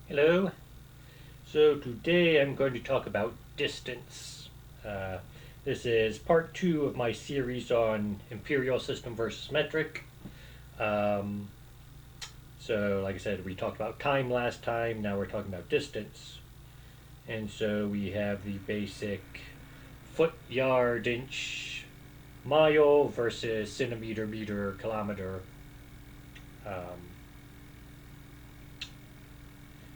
Hello. So today I'm going to talk about distance. Uh, this is part two of my series on imperial system versus metric. Um, so, like I said, we talked about time last time. Now we're talking about distance. And so we have the basic foot, yard, inch, mile versus centimeter, meter, kilometer. Um,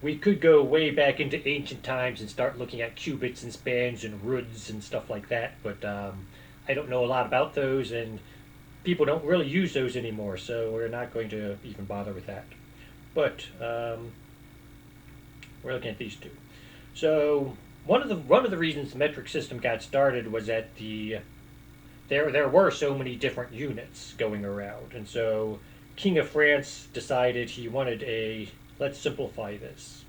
we could go way back into ancient times and start looking at cubits and spans and roods and stuff like that, but I don't know a lot about those, and people don't really use those anymore, so we're not going to even bother with that. But we're looking at these two. So one of the reasons the metric system got started was that there were so many different units going around, and so King of France decided he wanted a let's simplify this.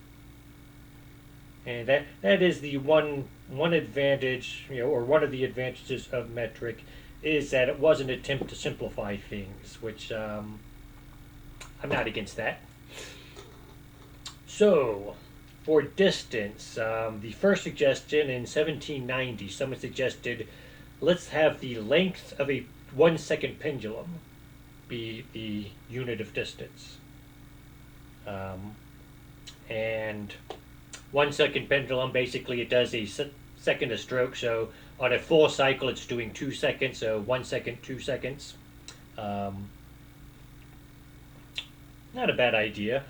And that is the one advantage, or one of the advantages of metric, is that it was an attempt to simplify things, which I'm not against that. So, for distance, the first suggestion in 1790, someone suggested, let's have the length of a 1 second pendulum be the unit of distance. And 1 second pendulum, basically it does a second a stroke. So on a full cycle, it's doing 2 seconds. So 1 second, 2 seconds. Um, Not a bad idea,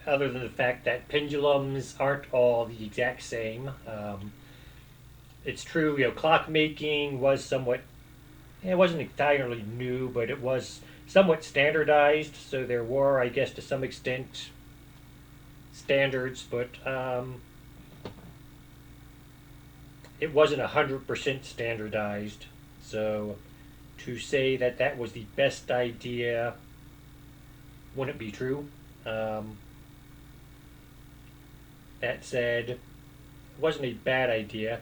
other than the fact that pendulums aren't all the exact same. It's true, clock making was somewhat, it wasn't entirely new, but it was somewhat standardized. So there were, I guess, to some extent, standards, but it wasn't 100% standardized. So to say that that was the best idea wouldn't be true. Um, that said, it wasn't a bad idea.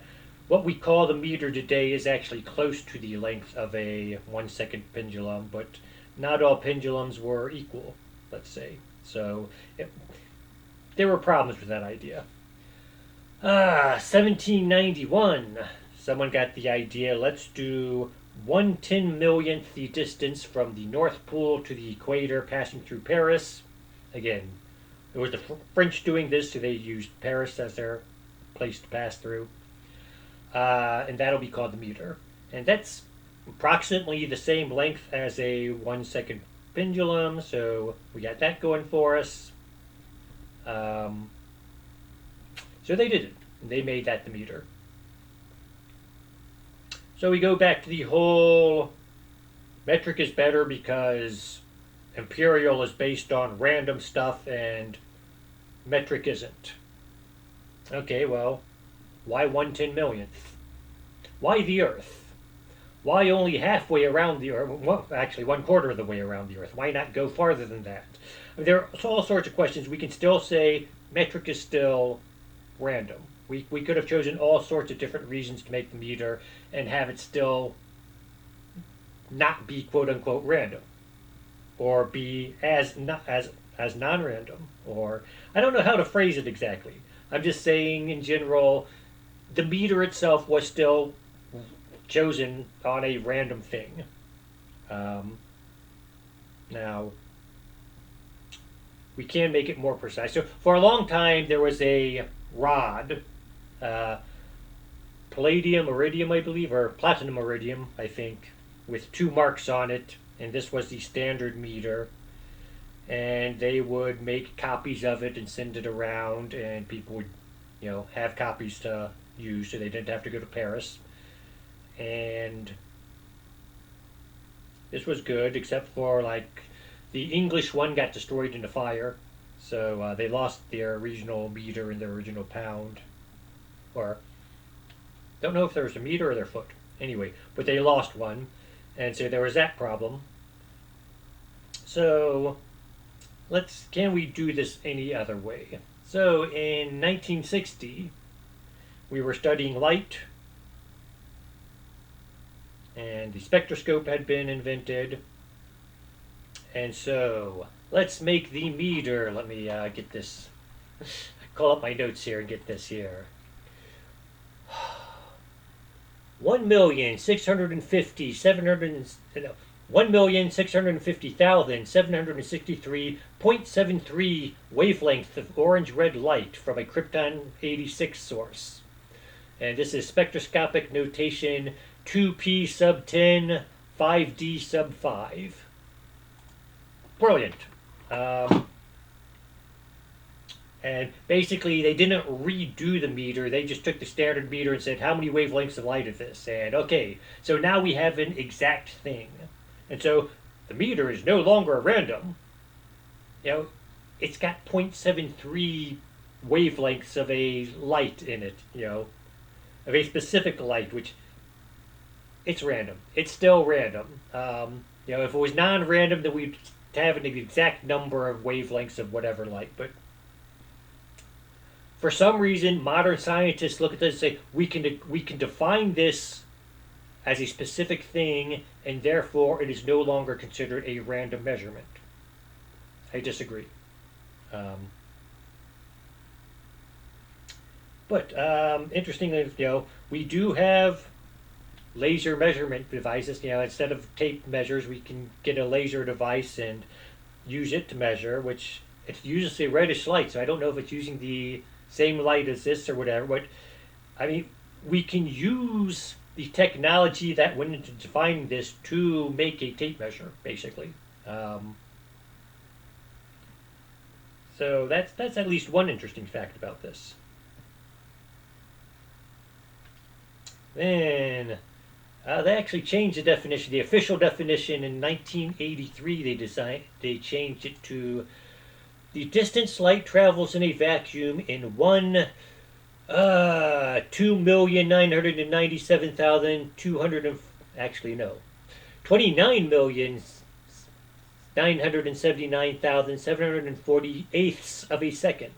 What we call the meter today is actually close to the length of a 1 second pendulum, but not all pendulums were equal, let's say. So it, there were problems with that idea. 1791. Someone got the idea. Let's do 1/10 millionth the distance from the North Pole to the equator, passing through Paris. Again, it was the French doing this, so they used Paris as their place to pass through, and that'll be called the meter. And that's approximately the same length as a 1 second pendulum, so we got that going for us. Um, so they did it. They made that the meter. So we go back to the whole metric is better because imperial is based on random stuff and metric isn't. Okay, well, why 1/10 millionth? Why the Earth? Why only halfway around the Earth? Well, actually, 1/4 of the way around the Earth. Why not go farther than that? I mean, there are all sorts of questions. We can still say metric is still random. We could have chosen all sorts of different reasons to make the meter and have it still not be quote unquote random, or be as not as non-random, or I don't know how to phrase it exactly. I'm just saying in general, the meter itself was still chosen on a random thing. Um, Now we can make it more precise. So for a long time there was a rod, uh, palladium iridium, I believe, or platinum iridium, I think, with two marks on it, and this was the standard meter. And they would make copies of it and send it around, and people would, have copies to use, so they didn't have to go to Paris. And this was good, except for like the English one got destroyed in a fire, so they lost their regional meter and their original pound, or don't know if there was a meter or their foot. Anyway, but they lost one, and so there was that problem. So let's can we do this any other way? So in 1960, we were studying light, and the spectroscope had been invented. And so let's make the meter. Let me get this Call up my notes here and get this here. 1,650,763.73 wavelength of orange-red light from a Krypton 86 source. And this is spectroscopic notation 2p sub 10, 5d sub 5. Brilliant. Um, and basically, they didn't redo the meter. They just took the standard meter and said, how many wavelengths of light is this? And okay, so now we have an exact thing. And so the meter is no longer random. You know, it's got 0.73 wavelengths of a light in it, of a specific light, which it's random. It's still random. If it was non-random, then we'd have an exact number of wavelengths of whatever light. But for some reason, modern scientists look at this and say we can define this as a specific thing, and therefore it is no longer considered a random measurement. I disagree. Um, but interestingly, we do have laser measurement devices. Instead of tape measures, we can get a laser device and use it to measure, which it uses a reddish light. So I don't know if it's using the same light as this or whatever. But I mean, we can use the technology that went into defining this to make a tape measure, basically. Um, so that's at least one interesting fact about this. Then they actually changed the definition. The official definition in 1983, they changed it to the distance light travels in a vacuum in 2,997,200, actually no, 29,979,748 of a second.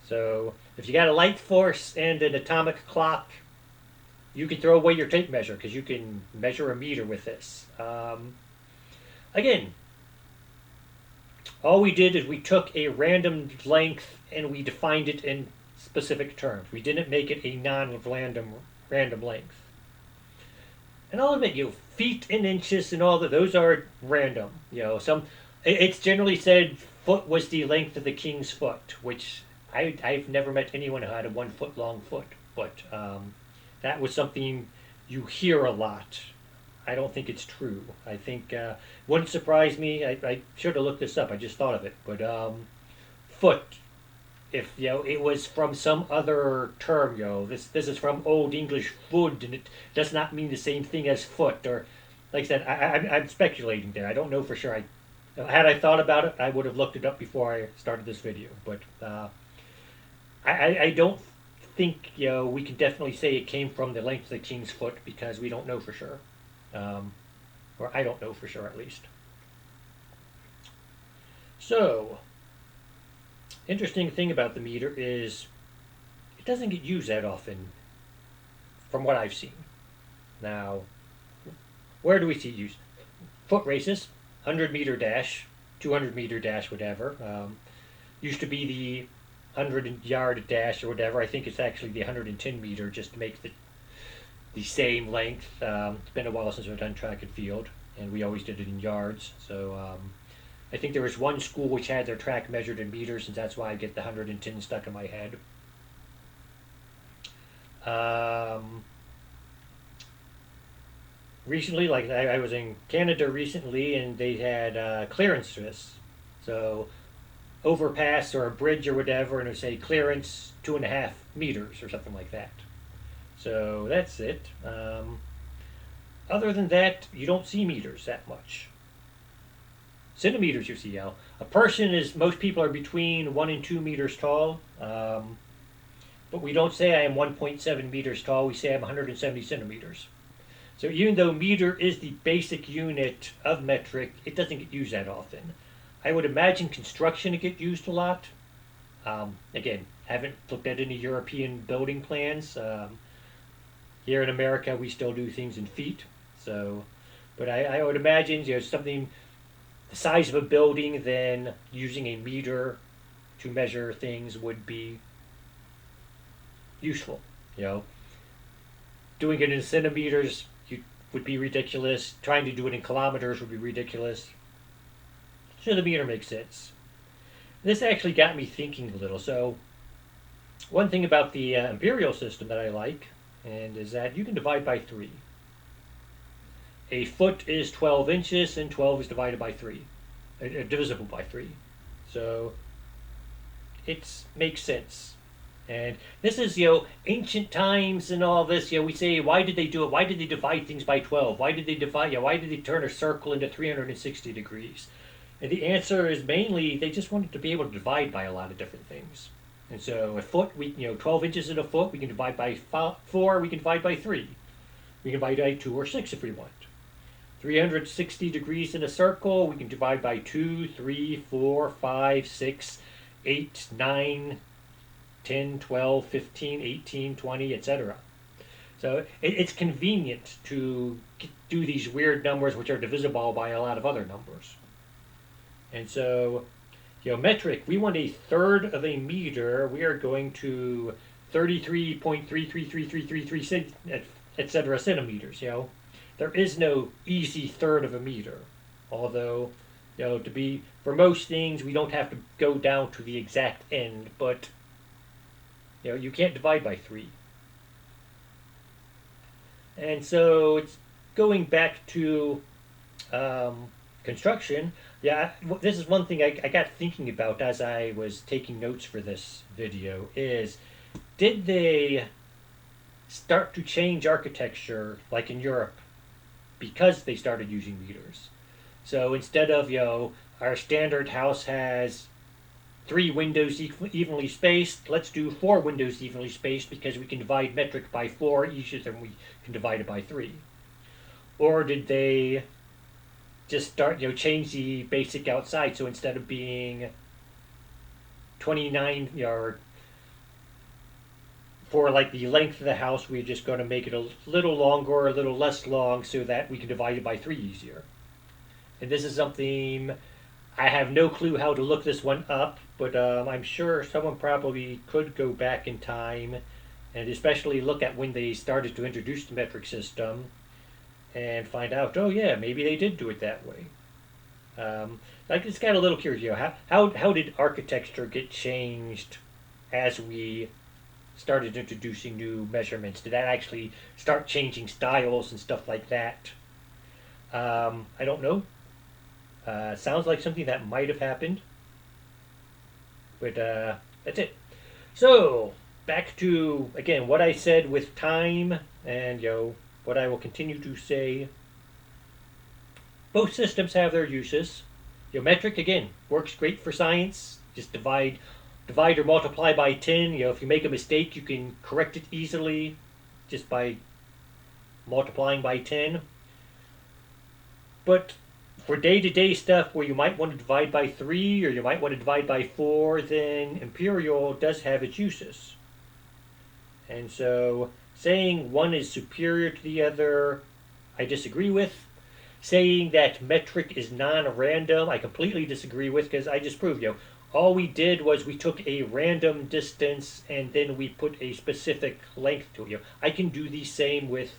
So if you got a light force and an atomic clock, you can throw away your tape measure because you can measure a meter with this. Again, all we did is we took a random length and we defined it in specific terms. We didn't make it a non-random length. And I'll admit, feet and inches and all that, those are random. It's generally said foot was the length of the king's foot, which I've never met anyone who had a 1 foot long foot, but that was something you hear a lot. I don't think it's true. I think wouldn't surprise me. I should have looked this up. I just thought of it, but foot. If it was from some other term, this is from Old English food, and it does not mean the same thing as foot. Or, like I said, I'm speculating there. I don't know for sure. Had I thought about it, I would have looked it up before I started this video. But I don't think we can definitely say it came from the length of the king's foot because we don't know for sure, or I don't know for sure at least. So, interesting thing about the meter is it doesn't get used that often, from what I've seen. Now, where do we see it used? Foot races, 100-meter dash, 200-meter dash, whatever. Used to be the 100-yard dash or whatever. I think it's actually the 110-meter just to make the same length. It's been a while since I've done track and field, and we always did it in yards. So I think there was one school which had their track measured in meters, and that's why I get the 110 stuck in my head. Recently, like I was in Canada recently, and they had clearance for this. So overpass or a bridge or whatever, and it would say clearance 2.5 meters or something like that. So that's it. Other than that, you don't see meters that much. Centimeters you see. A person most people are between 1 and 2 meters tall. But we don't say I am 1.7 meters tall. We say I'm 170 centimeters. So even though meter is the basic unit of metric, it doesn't get used that often. I would imagine construction to get used a lot. Again, haven't looked at any European building plans. Here in America, we still do things in feet. So, but I would imagine something size of a building, then using a meter to measure things would be useful. You know, doing it in centimeters would be ridiculous. Trying to do it in kilometers would be ridiculous. So the meter makes sense. This actually got me thinking a little. So one thing about the Imperial system that I like, and is that you can divide by 3. A foot is 12 inches, and 12 is divided by 3, divisible by 3. So it makes sense. And this is, ancient times and all this. We say, why did they do it? Why did they divide things by 12? Why did they divide? Why did they turn a circle into 360 degrees? And the answer is mainly they just wanted to be able to divide by a lot of different things. And so a foot, 12 inches in a foot, we can divide by 4, we can divide by 3. We can divide by 2 or 6 if we want. 360 degrees in a circle, we can divide by 2, 3, 4, 5, 6, 8, 9, 10, 12, 15, 18, 20, etc. So it's convenient to do these weird numbers which are divisible by a lot of other numbers. And so, metric, we want a third of a meter. We are going to 33.333333, etc. centimeters. There is no easy third of a meter. Although, for most things, we don't have to go down to the exact end, but you can't divide by 3. And so it's going back to construction. Yeah, this is one thing I got thinking about as I was taking notes for this video is, did they start to change architecture like in Europe because they started using meters? So instead of, our standard house has 3 windows evenly spaced, let's do 4 windows evenly spaced because we can divide metric by 4 easier than we can divide it by 3. Or did they just start, change the basic outside, so instead of being 29, or for like the length of the house, we're just going to make it a little longer or a little less long so that we can divide it by 3 easier. And this is something I have no clue how to look this one up, but I'm sure someone probably could go back in time and especially look at when they started to introduce the metric system and find out, oh yeah, maybe they did do it that way. I just got a little curious, how did architecture get changed as we started introducing new measurements? Did that actually start changing styles and stuff like that? I don't know. Sounds like something that might have happened. But that's it. So, back to, again, what I said with time and, what I will continue to say. Both systems have their uses. Metric, again, works great for science. Just divide or multiply by 10. If you make a mistake, you can correct it easily just by multiplying by 10. But for day-to-day stuff where you might want to divide by 3 or you might want to divide by 4, then Imperial does have its uses. And so saying one is superior to the other, I disagree with. Saying that metric is non-random, I completely disagree with, because I just proved, all we did was we took a random distance and then we put a specific length to it. I can do the same with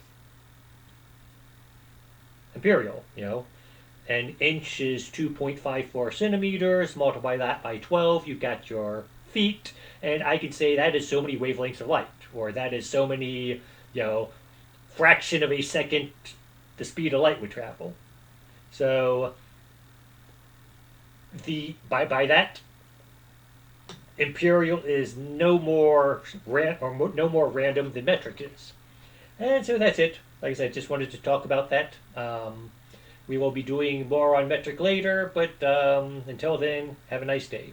Imperial, An inch is 2.54 centimeters. Multiply that by 12, you've got your feet. And I can say that is so many wavelengths of light, or that is so many, fraction of a second the speed of light would travel. So by that, Imperial is no more random than metric is. And so that's it. Like I said, just wanted to talk about that. We will be doing more on metric later, but until then, have a nice day.